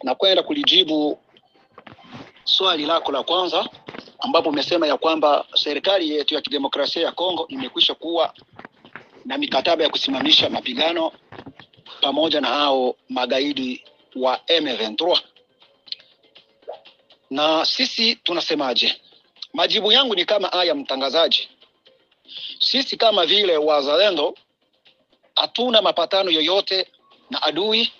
na kwenda kulijibu swali lako la kwanza, ambapo umesema ya kwamba serikali yetu ya kidemokrasia ya Kongo imekwisha kuwa na mikataba ya kusimamisha mapigano pamoja na hao magaidi wa M23. Na sisi tunasemaje? Majibu yangu ni kama haya, mtangazaji. Sisi kama vile wazalendo hatuna mapatano yoyote na adui,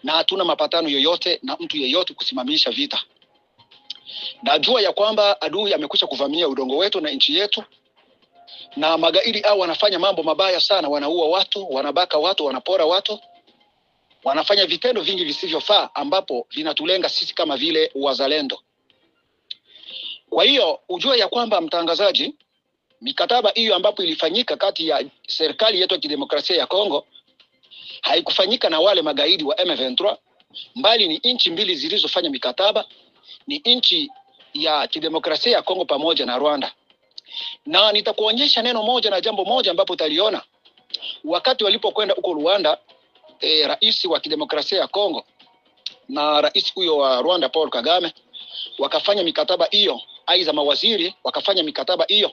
na hatuna mapatano yoyote na mtu yeyote kusimamisha vita. Najua ya kwamba adui amekwisha kuvamia udongo wetu na nchi yetu, na magaidi hao wanafanya mambo mabaya sana, wanaua watu, wanabaka watu, wanapora watu, wanafanya vitendo vingi visivyofaa ambapo vinatulenga sisi kama vile wazalendo. Kwa hiyo ujue ya kwamba, mtangazaji, mikataba hiyo ambapo ilifanyika kati ya serikali yetu ya kidemokrasia ya Kongo haikufanyika na wale magaidi wa M23, mbali ni nchi mbili zilizofanya mikataba, ni nchi ya kidemokrasia ya Kongo pamoja na Rwanda. Na nitakuonyesha neno moja na jambo moja ambapo utaliona wakati walipokwenda huko Rwanda, rais wa kidemokrasia ya Kongo na rais huyo wa Rwanda Paul Kagame wakafanya mikataba hiyo, aidha mawaziri wakafanya mikataba hiyo.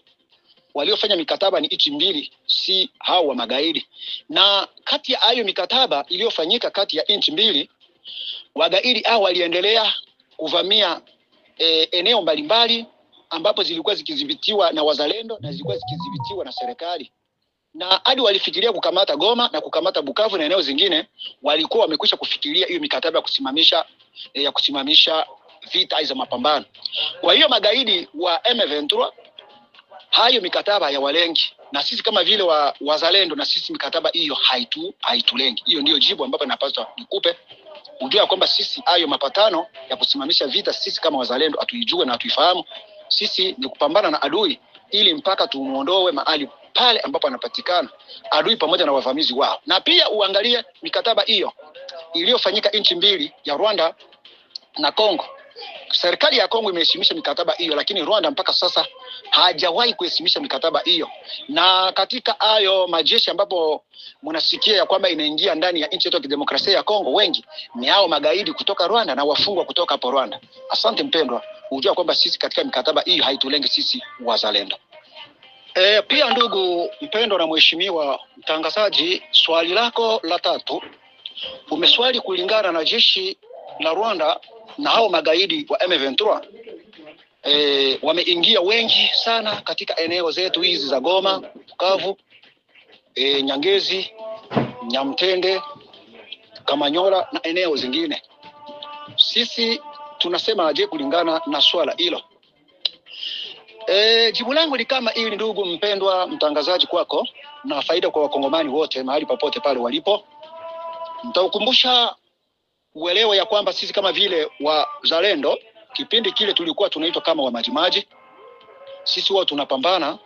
Waliofanya mikataba ni nchi mbili, si hao wa magaidi. Na kati ya hayo mikataba iliyofanyika kati ya nchi mbili, wagaidi hao waliendelea kuvamia eneo mbalimbali ambapo zilikuwa zikidhibitiwa na wazalendo na zilikuwa zikidhibitiwa na serikali. Na hadi walifikiria kukamata Goma na kukamata Bukavu na eneo zingine, walikuwa wamekwisha kufikiria hiyo mikataba ya kusimamisha vita za mapambano. Kwa hiyo magaidi wa M23 hayo mikataba ya walengi, na sisi kama vile wazalendo na sisi mikataba hiyo haitulengi. Hiyo ndio jibu ambapo napaswa nikupe. Ujue kwamba sisi hayo mapatano ya kusimamisha vita sisi kama wazalendo atuijue na atuifahamu. Sisi ni kupambana na adui ili mpaka tumuondoe mahali pale ambapo anapatikana adui pamoja na wavamizi wao. Na pia uangalie mikataba hiyo iliyofanyika nchi mbili ya Rwanda na Kongo. Serikali ya Kongo imeheshimisha mikataba hiyo, lakini Rwanda mpaka sasa hajawahi kuheshimisha mikataba hiyo. Na katika hayo majeshi ambapo mnasikia ya kwamba inaingia ndani ya nchi yetu ya kidemokrasia ya Kongo, wengi ni hao magaidi kutoka Rwanda na wafungwa kutoka hapo Rwanda. Asante mpendwa, unajua kwamba sisi katika mikataba hiyo haitulengi sisi wazalendo. Pia ndugu mpendwa na mheshimiwa mtangazaji, swali lako la tatu umeswali kulingana na jeshi la Rwanda na hao magaidi wa M23. Wameingia wengi sana katika eneo zetu hizi za Goma, Bukavu, Nyangezi, Nyamtende, Kamanyola na eneo zingine. Sisi tunasema aje kulingana na swala hilo? Jibu langu ni kama hili ndugu mpendwa mtangazaji kwako, na faida kwa wakongomani wote mahali popote pale walipo. Nitakukumbusha uelewe ya kwamba sisi kama vile wazalendo, kipindi kile tulikuwa tunaitwa kama wa majimaji. Sisi wao tunapambana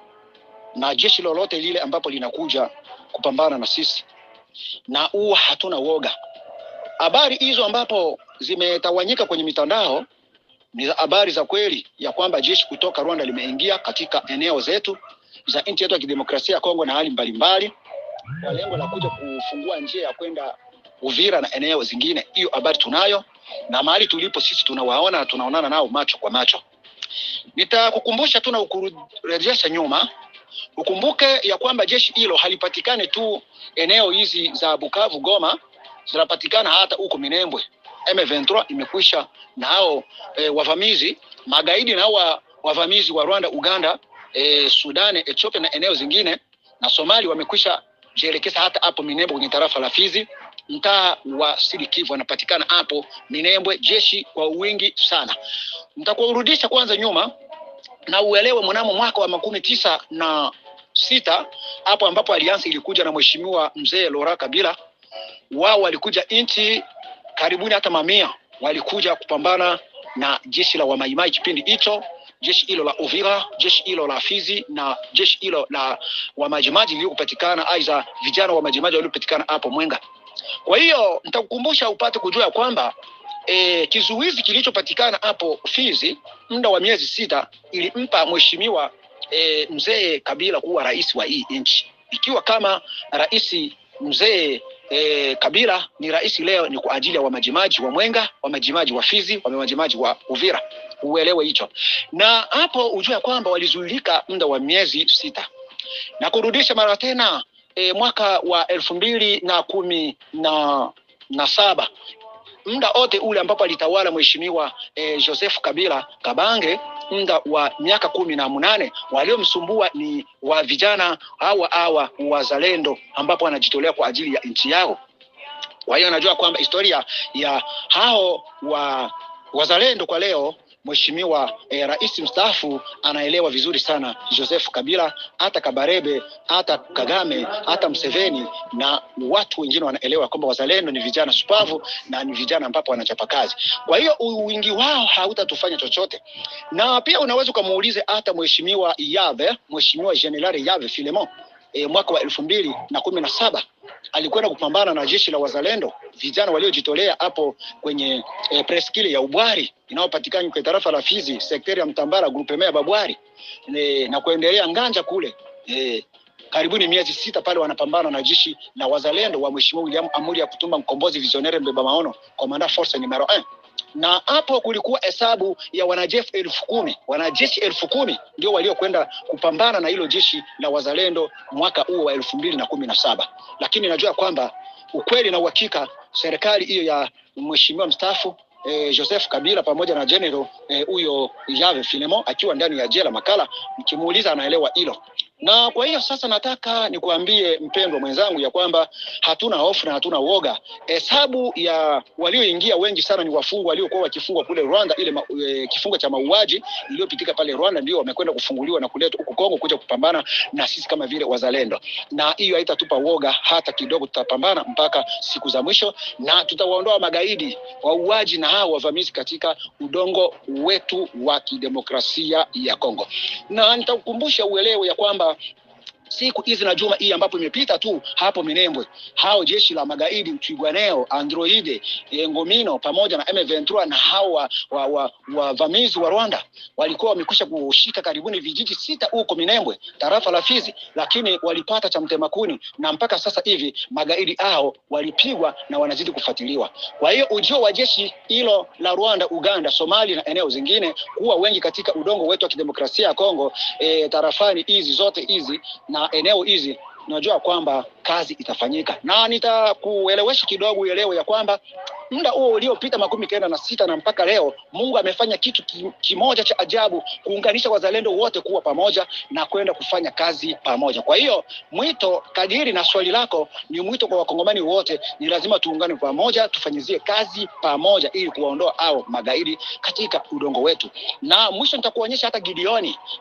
na jeshi lolote lile ambapo linakuja kupambana na sisi, na hatuna woga. Habari hizo ambapo zimetawanyika kwenye mitandao ni habari za kweli ya kwamba jeshi kutoka Rwanda limeingia katika eneo zetu za nchi yetu ya kidemokrasia ya Kongo na hali mbalimbali kwa lengo la kuja kufungua njia ya kwenda Uvira na eneo zingine. Hiyo habari tunayo, na mahali tulipo sisi tunawaona na tunaonana nao macho kwa macho. Nitakukumbusha tu na ukurejesha nyuma, ukumbuke ya kwamba jeshi hilo halipatikane tu eneo hizi za Bukavu, Goma, zinapatikana hata huko Minembwe. M23 imekwisha na hao wavamizi magaidi na hao wavamizi wa Rwanda, Uganda, Sudan, Ethiopia na eneo zingine na Somalia wamekwisha jielekeza hata hapo Minembwe kwenye tarafa la Fizi, mtaa wa Sud Kivu wanapatikana hapo Minembwe, jeshi kwa wingi sana. Nitakurudisha kwanza nyuma na uelewe mnamo mwaka wa 1996 hapo ambapo Alliance ilikuja na mheshimiwa mzee Laurent Kabila. Wao walikuja nchi karibuni hata mamia walikuja kupambana na jeshi la Wamaimai kipindi hicho, jeshi hilo la Uvira, jeshi hilo la Fizi na jeshi hilo la Wamajimaji liliopatikana, aidha vijana wa Majimaji waliopatikana hapo Mwenga. Kwa hiyo nitakukumbusha upate kujua kwamba kizuizi kilichopatikana hapo Fizi muda wa miezi 6 ilimpa mheshimiwa mzee Kabila kuwa rais wa hii nchi. Ikiwa kama rais mzee Kabila ni rais leo ni kwa ajili ya wamajimaji wa Mwenga, wamajimaji wa Fizi, wamajimaji wa Uvira. Uelewe hicho. Na hapo ujue kwamba walizuilika muda wa miezi 6. Na kurudisha mara tena mwaka wa 2017, muda wote ule ambapo alitawala mheshimiwa Joseph Kabila Kabange, muda wa miaka 18, waliomsumbua ni wa vijana hawa wazalendo ambapo wanajitolea kwa ajili ya nchi yao. Kwa hiyo najua kwamba historia ya hao wazalendo kwa leo mheshimiwa rais mstaafu anaelewa vizuri sana Joseph Kabila, hata Kabarebe, hata Kagame, hata Museveni na watu wengine wanaelewa kwamba wazalendo ni vijana shupavu na ni vijana ambapo wanachapa kazi. Kwa hiyo wingi wao hautatufanya chochote. Na pia unaweza kumuulize hata mheshimiwa Yave, mheshimiwa General Yave Filemon, mwaka wa 2017 alikwenda kupambana na jeshi la wazalendo, vijana waliojitolea hapo kwenye preskile ya Ubwari inayopatikana kwa tarafa la Fizi, sekteri ya Mtambara, grupe mea Babwari, na kuendelea Nganja kule. Karibuni miezi 6 pale wanapambana na jeshi la wazalendo wa mheshimiwa William Amuri ya Kutumba Mkombozi Visionnaire Mbeba Maono, komanda force numero 1. Na hapo kulikuwa hesabu ya wanajeshi 10,000. Wanajeshi 10,000 ndio waliokwenda kupambana na hilo jeshi la wazalendo mwaka huo wa 2017. Lakini najua kwamba ukweli na uhakika serikali hiyo ya mheshimiwa mstaafu Joseph Kabila pamoja na general huyo Yave Filemon akiwa ndani ya jela Makala, mkimuuliza anaelewa hilo. Na kwa hiyo sasa nataka nikuambie mpendwa mwenzangu ya kwamba hatuna hofu na hatuna woga. Hesabu ya walioingia wengi sana ni wafungwa waliokuwa wakifungwa kule Rwanda, ile kifungo cha mauaji iliyopitika pale Rwanda ndio wamekwenda kufunguliwa na kuletwa huko Kongo kuja kupambana na sisi kama vile wazalendo. Na hiyo haitatupa woga hata kidogo, tutapambana mpaka siku za mwisho na tutawaondoa magaidi, wauaji na hao wavamizi katika udongo wetu wa kidemokrasia ya Kongo. Na nitakukumbusha uelewe ya kwamba siku hizi na juma hii ambapo imepita tu hapo Minembwe, hao jeshi la magaidi Twigwaneo, Androide, Ngomino pamoja na M23 na hao wavamizi wa Rwanda walikuwa wamekwisha kushika karibuni vijiji 6 huko Minembwe, tarafa la Fizi, lakini walipata cha mtemakuni na mpaka sasa hivi magaidi hao walipigwa na wanazidi kufuatiliwa. Kwa hiyo ujio wa jeshi hilo la Rwanda, Uganda, Somalia na eneo zingine kuwa wengi katika udongo wetu wa kidemokrasia ya Kongo, tarafani hizi zote hizi na eneo hizi, najua kwamba kazi itafanyika. Na nitakuelewesha kidogo uelewe ya kwamba muda huo uliopita 96 na mpaka leo Mungu amefanya kitu kimoja cha ajabu, kuunganisha wazalendo wote kuwa pamoja na kwenda kufanya kazi pamoja. Kwa hiyo mwito kadiri na swali lako ni mwito kwa wakongomani wote, ni lazima tuungane pamoja, tufanyizie kazi pamoja ili kuwaondoa hao magaidi katika udongo wetu. Na mwisho nitakuonyesha hata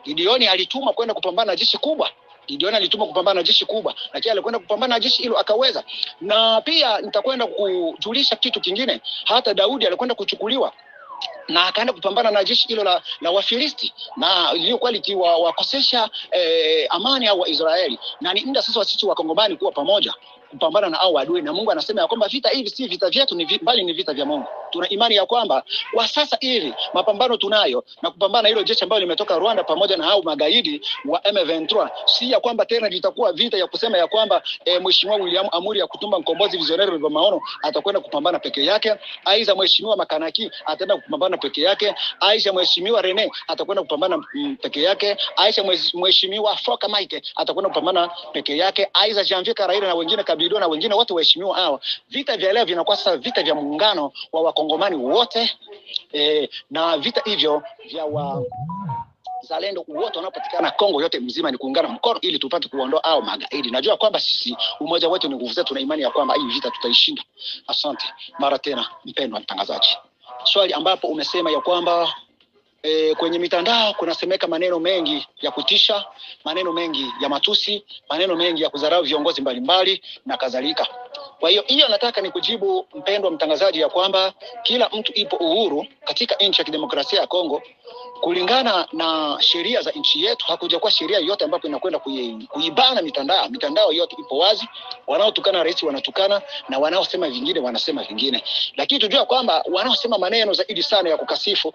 Gideoni alituma kwenda kupambana na jeshi kubwa. Gideoni alituma kupambana na jeshi kubwa, lakini alikwenda kupambana na jeshi hilo akaweza. Na pia nitakwenda kujulisha kitu kingine, hata Daudi alikwenda kuchukuliwa na akaenda kupambana na jeshi hilo la Wafilisti, na iliyokuwa likiwakosesha amani au Waisraeli. Na ni muda sasa wa sisi wakongomani kuwa pamoja kupambana na hao adui. Na Mungu anasema ya kwamba vita hivi si vita vyetu, bali ni vita vya Mungu. Tuna imani ya kwamba kwa sasa hivi mapambano tunayo na kupambana hilo jeshi ambalo limetoka Rwanda pamoja na hao magaidi wa M23, si ya kwamba tena litakuwa vita ya kusema ya kwamba mheshimiwa William Amuri ya Kutumba Mkombozi Visionnaire Mbeba Maono atakwenda kupambana peke yake, aidha mheshimiwa Makanaki ataenda kupambana peke yake, aidha mheshimiwa Rene atakwenda kupambana peke yake, aidha mheshimiwa Foka Mike atakwenda kupambana peke yake, aidha Janvier Karaira na wengine Kabido na wengine wote waheshimiwa hawa. Vita vya leo vinakuwa sasa vita vya muungano wa wakongomani wote, na vita hivyo vya wazalendo wote wanaopatikana Kongo yote mzima ni kuungana mkono ili tupate kuondoa hao magaidi. Najua kwamba sisi umoja wetu ni nguvu zetu, na imani ya kwamba hii vita tutaishinda. Asante mara tena mpendwa mtangazaji. Swali ambapo umesema ya kwamba kwenye mitandao kunasemeka maneno mengi ya kutisha, maneno mengi ya matusi, maneno mengi ya kudharau viongozi mbalimbali na kadhalika. Kwa hiyo nataka nikujibu mpendwa mtangazaji ya kwamba kila mtu ipo uhuru katika nchi ya kidemokrasia ya Kongo kulingana na sheria za nchi yetu hakuja kwa sheria yote ambapo inakwenda kuibana mitandao. Mitandao yote ipo wazi, wanaotukana rais wanatukana na wanaosema vingine wanasema vingine. Lakini tujua kwamba wanaosema maneno zaidi sana ya kukasifu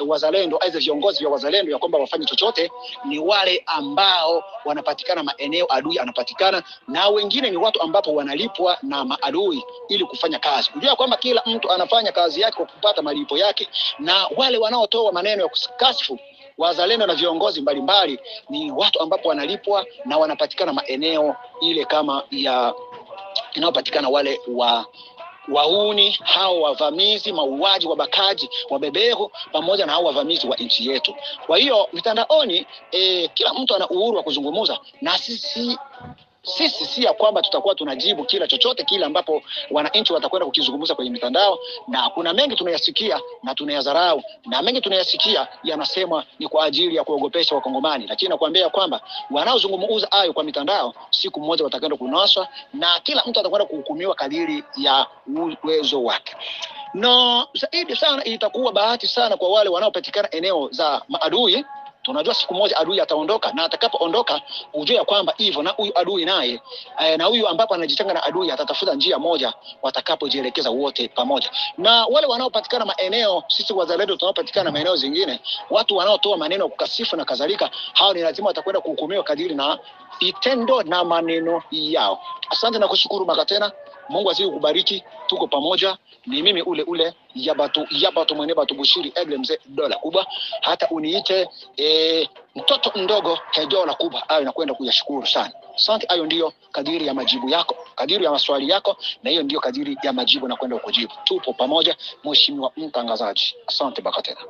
wazalendo, aidha viongozi vya wazalendo ya kwamba wafanye chochote, ni wale ambao wanapatikana maeneo adui anapatikana, na wengine ni watu ambapo wanalipwa na maadui ili kufanya kazi. Tujua kwamba kila mtu anafanya kazi yake kwa kupata malipo yake, na wale wanaotoa maneno ya kukasifu wazalendo na viongozi mbalimbali ni watu ambapo wanalipwa na wanapatikana maeneo ile kama ya inayopatikana wale wauni, hao wavamizi, mauaji, wabakaji, wabeberu, pamoja na hao wavamizi wa nchi yetu. Kwa hiyo mitandaoni kila mtu ana uhuru wa kuzungumza, na sisi si ya kwamba tutakuwa tunajibu kila chochote kile ambapo wananchi watakwenda kukizungumza kwenye mitandao. Na kuna mengi tunayasikia na tunayadharau, na mengi tunayasikia yanasema ni kwa ajili ya kuogopesha Wakongomani, lakini nakwambia kwamba wanaozungumza hayo kwa mitandao siku moja watakwenda kunaswa, na kila mtu atakwenda kuhukumiwa kadiri ya uwezo wake. Na zaidi sana itakuwa bahati sana kwa wale wanaopatikana eneo za maadui. Tunajua siku moja adui ataondoka, na atakapoondoka ujue ya kwamba hivyo na huyu adui naye na huyu ambapo anajichanga na adui atatafuta njia moja watakapojielekeza wote pamoja. Na wale wanaopatikana maeneo, sisi wazalendo tunaopatikana maeneo zingine, watu wanaotoa maneno kukasifu na kadhalika, hao ni lazima watakwenda kuhukumiwa kadiri na vitendo na maneno yao. Asante na kushukuru mara tena. Mungu azidi kubariki. Tuko pamoja. Ni mimi ule Yabatu mwenye Batu Bushiri Egle mzee dola kubwa. Hata uniite mtoto mdogo dola kubwa. Hayo nakwenda kuyashukuru sana. Asante. Hayo ndio kadiri ya majibu yako, kadiri ya maswali yako, na hiyo ndio kadiri ya majibu nakwenda kukujibu. Tupo pamoja mheshimiwa mtangazaji. Asante baka tena.